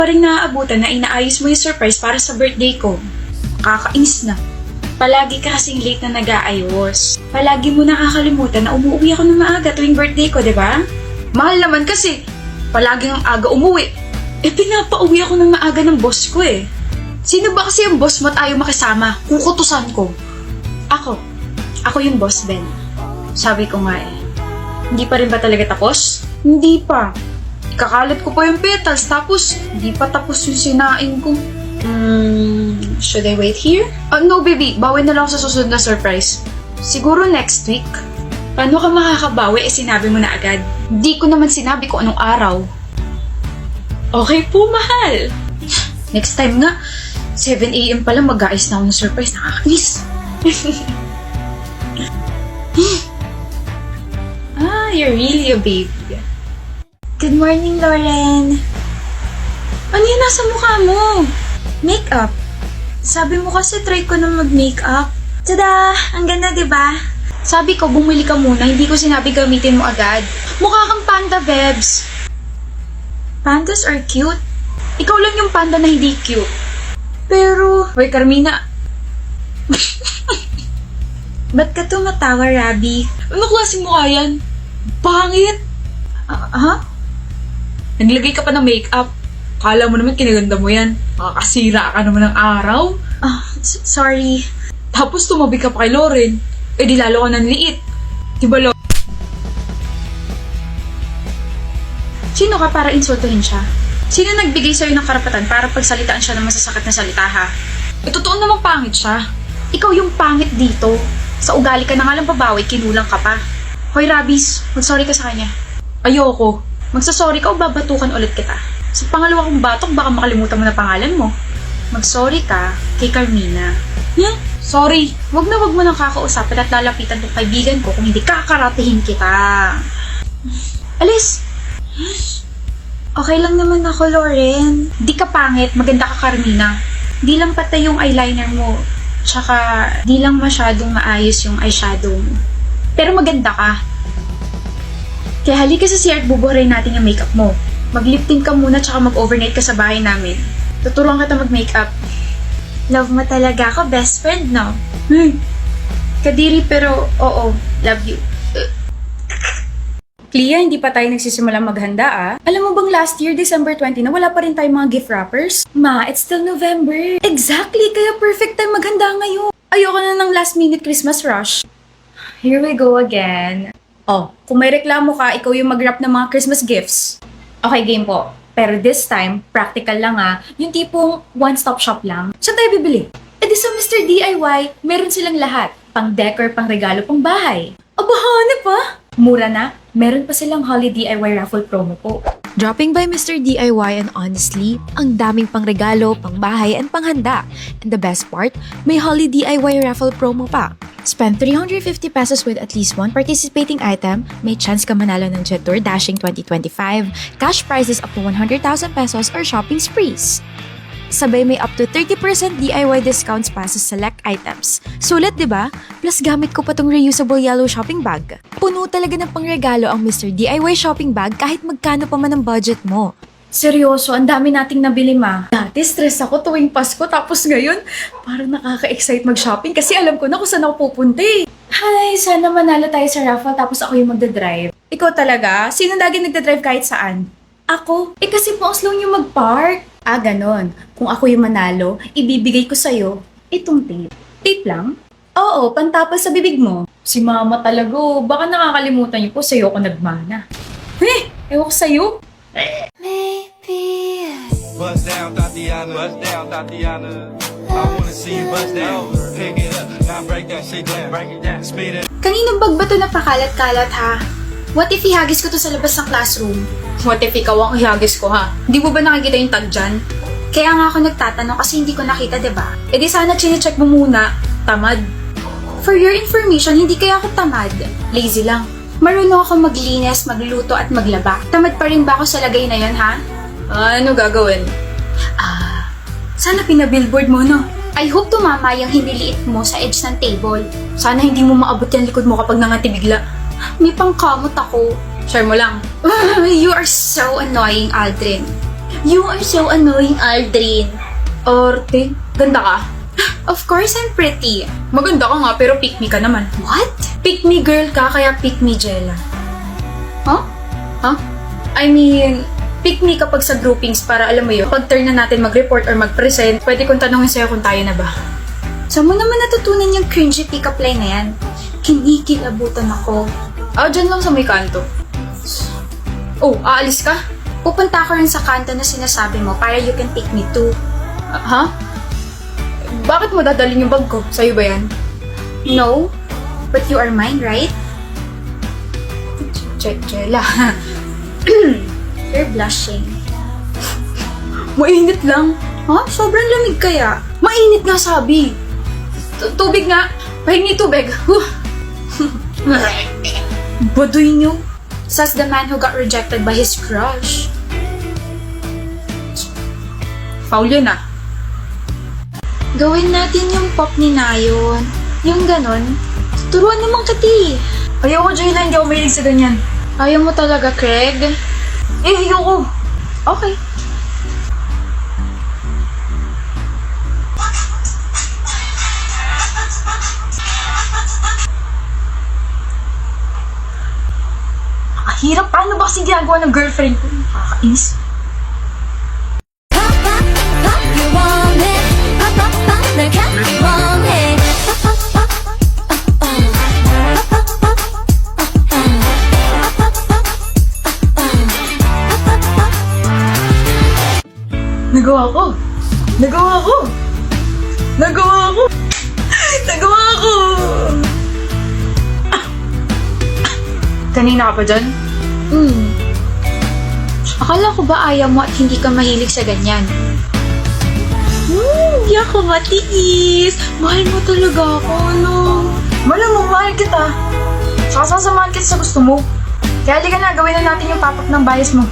Pa rin naaabutan na inaayos mo yung surprise para sa birthday ko. Kakainis na. Palagi ka kasing late na nag-aayos. Palagi mo nakakalimutan na umuwi ako ng maaga tuwing birthday ko, di ba? Mahal naman kasi. Palagi ang aga umuwi. Pinapauwi ako ng maaga ng boss ko eh. Sino ba kasi yung boss mo at ayaw makisama? Kukutusan ko. Ako yung boss, Ben. Sabi ko nga eh. Hindi pa rin ba talaga tapos? Hindi pa. Kakalat ko pa yung petals, tapos hindi pa tapos yung sinain ko. Should I wait here? No, baby. Bawi na lang ako sa susunod na surprise. Siguro next week. Paano ka makakabawi sinabi mo na agad? Hindi ko naman sinabi kung anong araw. Okay po, mahal. Next time nga, 7 a.m. pa lang mag-aayos na ako ng surprise. Nakakainis. You're really a baby. Good morning, Lauren. Ano yan nasa mukha mo? Makeup. Sabi mo kasi try ko na mag-makeup. Tada! Ang ganda, diba? Sabi ko, bumili ka muna. Hindi ko sinabi gamitin mo agad. Mukha kang panda, Bebs. Pandas are cute. Ikaw lang yung panda na hindi cute. Pero... Hoy, Carmina. Ba't ka tumatawa, Rabi? Ano klaseng mukha yan? Pangit! Naglagay ka pa ng makeup. Kala mo naman kinaganda mo yan. Makakasira ka naman ng araw. Sorry. Tapos tumabi ka pa kay Lauren. Di lalo ka ng liit. Diba, Lauren? Sino ka para insultuhin siya? Sino nagbigay sa'yo ng karapatan para pagsalitaan siya ng masasakit na salita, ha? Totoo namang pangit siya. Ikaw yung pangit dito. Sa ugali ka na nga lang babawi, kinulang ka pa. Hoy, Rabis, mag-sorry ka sa kanya. Ayoko. Magsasorry ka o babatukan ulit kita. Sa pangalawa kong batok, baka makalimutan mo na pangalan mo. Mag-sorry ka kay Carmina. Sorry. Wag mo nang kakausapin at lalapitan ng kaibigan ko kung hindi kakaratihin kita. Alis! Okay lang naman ako, Lauren. Di ka pangit, maganda ka, Carmina. Di lang patay yung eyeliner mo. Tsaka, di lang masyadong maayos yung eyeshadow mo. Pero maganda ka. Kaya halika sa CR at bubuharin natin yung makeup mo. Mag-lip tint ka muna tsaka mag-overnight ka sa bahay namin. Tuturuan kita mag-makeup. Love mo talaga ako, best friend, no? Kadiri pero oo, love you. Clea, hindi pa tayo nagsisimula maghanda ah. Alam mo bang last year, December 20 na wala pa rin tayong mga gift wrappers? Ma, it's still November. Exactly, kaya perfect time maghanda ngayon. Ayoko na ng last minute Christmas rush. Here we go again. Kung may reklamo ka, ikaw yung mag-wrap ng mga Christmas gifts. Okay, game po. Pero this time, practical lang ah. Yung tipong one-stop shop lang. Saan tayo bibili? Di sa Mr. DIY, meron silang lahat. Pang-decor, pang-regalo, pang-bahay. Aba, hanap pa! Mura na, meron pa silang Holiday DIY raffle promo po. Dropping by Mr. DIY and honestly, ang daming pangregalo, pangbahay, and panghanda. And the best part, may Holiday DIY raffle promo pa. Spend 350 pesos with at least one participating item, may chance ka manalo ng Jet Tour Dashing 2025, cash prizes up to 100,000 pesos, or shopping sprees. Sabay may up to 30% DIY discounts pa sa select items. Sulit, di ba? Plus gamit ko pa tong reusable yellow shopping bag. Puno talaga ng pangregalo ang Mr. DIY shopping bag kahit magkano pa man ang budget mo. Seryoso, ang dami nating nabili, ma. Dati stress ako tuwing Pasko, tapos ngayon, parang nakaka-excite mag-shopping kasi alam ko na kung saan ako pupunta eh. Hay, sana manalo tayo sa raffle tapos ako yung magdadrive. Ikaw talaga? Sino lagi nagdadrive kahit saan? Ako? Kasi po lang yung mag-park. Ganon. Kung ako yung manalo, ibibigay ko sa'yo itong tape. Tape lang? Oo, pantapal sa bibig mo. Si mama talaga, baka nakakalimutan niyo po sa'yo ako nagmana. Ewan ko sa'yo. Bust down, Tatiana. Bust down, Tatiana. I wanna see you bust down. Pick it up, now break that shit down. Break it down, speed it. Kaninong bag ba ito na pakalat-kalat ha? What if ihagis ko to sa labas ng classroom? What if ikaw ang ihagis ko ha? Hindi mo ba nakikita yung tag dyan? Kaya nga ako nagtatanong kasi hindi ko nakita, diba? Di sana chine-check mo muna. Tamad. For your information, hindi kaya ako tamad. Lazy lang. Marunong ako maglinis, magluto at maglaba. Tamad pa rin ba ako sa lagay na yon ha? Ano gagawin? Sana pinabillboard mo, no? I hope tumama yung hiniliit mo sa edge ng table. Sana hindi mo maabot yung likod mo kapag nangati bigla. May pangkamot ako. Share mo lang. You are so annoying, Aldrin. You are so annoying, Aldrin. Arte, ganda ka. Of course, I'm pretty. Maganda ka nga, pero pick me ka naman. What? Pick me girl ka, kaya pick me Jella. Huh? Huh? I mean, pick me kapag sa groupings para alam mo yun, pag turn na natin mag-report or mag-present, pwede kong tanongin sa'yo kung tayo na ba. Saan mo naman natutunan yung cringy pick-up line na yan? Kinikilabutan ako. Dyan lang sa may kanto. Oh, aalis ka? Pupunta ako rin sa kanto na sinasabi mo para you can pick me too. Ha? Bakit mo dadalhin yung bag ko? Sa'yo ba yan? No, but you are mine, right? Jella. You're blushing. Mainit lang. Huh? Sobrang lamig kaya. Mainit nga sabi. Tubig nga. Pahingi tubig. Baduy niyo. Says the man who got rejected by his crush. Foul yun ah. Gawin natin yung pop ni Nayon. Yung ganon. Turuan naman kati. Ayoko, Jayla. Hindi ako mahilig sa ganyan. Ayaw mo talaga, Craig? Ayoko. Okay. Hirap. Paano ba kasi ginagawa ng girlfriend ko? Nakakainis. Nagawa ko! Nagawa ko! Nagawa ko! Nagawa ko! Kanina ka pa dyan? Akala ko ba ayaw mo at hindi ka mahilig sa ganyan? Hindi ako matiis. Mahal mo talaga ako, no? Malamang mahal kita. Saka sasamahan kita sa gusto mo. Kaya di ka na, gawin na natin yung pop-up ng bias mo.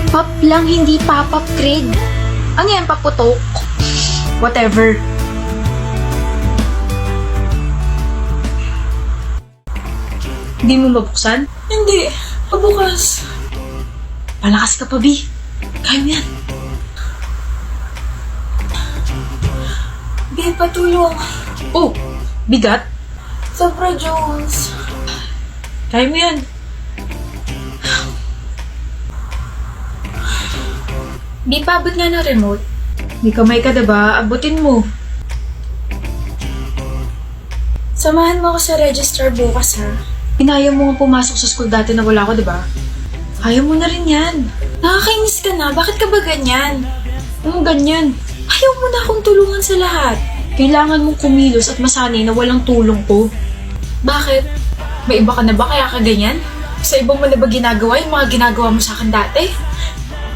Pop lang, hindi pop-up, Craig. Ano yan, paputok? Whatever. Hindi mo mabuksan? Hindi. Pabukas. Palakas ka pa, B. Kaya mo yan. Babe, patulong. Oh, bigat. Sobra, Jones. Kaya mo yan. Di pa abot nga ng remote. May kamay ka, diba? Abutin mo. Samahan mo ako sa register bukas, ha? Inaya mo nga pumasok sa school dati na wala ko, diba? Kaya mo na rin yan. Nakakainis ka na. Bakit ka ba ganyan? Anong ganyan? Ayaw mo na akong tulungan sa lahat. Kailangan mong kumilos at masanay na walang tulong ko. Bakit? May iba ka na ba kaya ka ganyan? Sa iba mo na ba ginagawa yung mga ginagawa mo sa akin dati?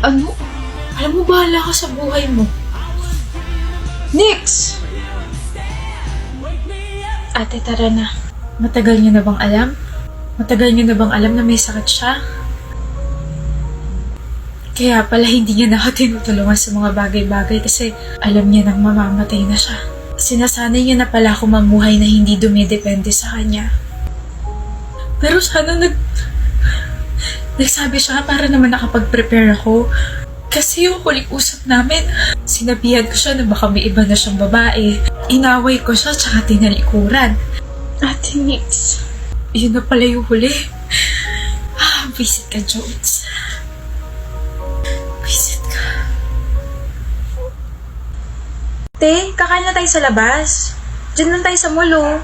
Ano? Alam mo, bahala ka sa buhay mo. Nix! Ate, tara na. Matagal niyo na bang alam? Matagal niyo na bang alam na may sakit siya? Kaya pala hindi niya na ako tinutulungan sa mga bagay-bagay kasi alam niya nang mamamatay na siya. Sinasanay niya na pala ako mamuhay na hindi dumidepende sa kanya. Pero sana nagsabi siya para naman nakapag-prepare ako. Kasi yung huling usap namin, sinabihan ko siya na baka may iba na siyang babae. Inaway ko siya tsaka tinalikuran. Ate Nix. Yun na pala yung huli. Visit ka, Jones. Visit ka. Te, kakain na tayo sa labas. Diyan lang tayo sa mall, oh.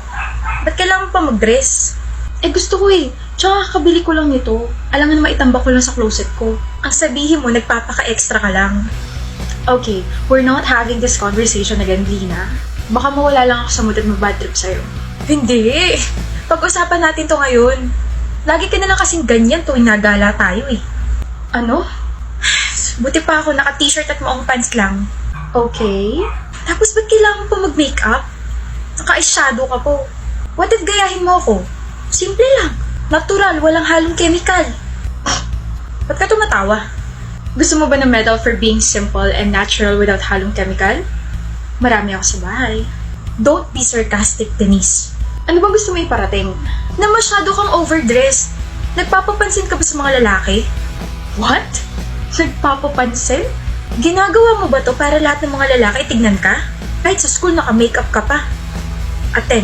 Ba't kailangan pa mag-dress? Gusto ko eh. Tsaka kakabili ko lang nito. Alam nga na maitambak ko lang sa closet ko. Ang sabihin mo, nagpapaka-extra ka lang. Okay, we're not having this conversation again, Lina. Baka mawala lang ako sa mood at mag-bad trip sa'yo. Hindi! Pag-usapan natin to ngayon. Lagi ka na lang kasing ganyan tuwing nagala tayo eh. Ano? Buti pa ako naka-t-shirt at maong pants lang. Okay. Tapos ba't kailangan mo pa mag-makeup? Naka-eyeshadow ka po. What if gayahin mo ako? Simple lang. Natural, walang halong chemical. Ba't ka tumatawa? Gusto mo ba ng medal for being simple and natural without halong chemical? Marami ako sa bahay. Don't be sarcastic, Denise. Ano bang gusto mo iparating? Na masyado kang overdressed. Nagpapapansin ka ba sa mga lalaki? What? Nagpapapansin? Ginagawa mo ba to para lahat ng mga lalaki tignan ka? Kahit sa school naka-makeup ka pa. Aten.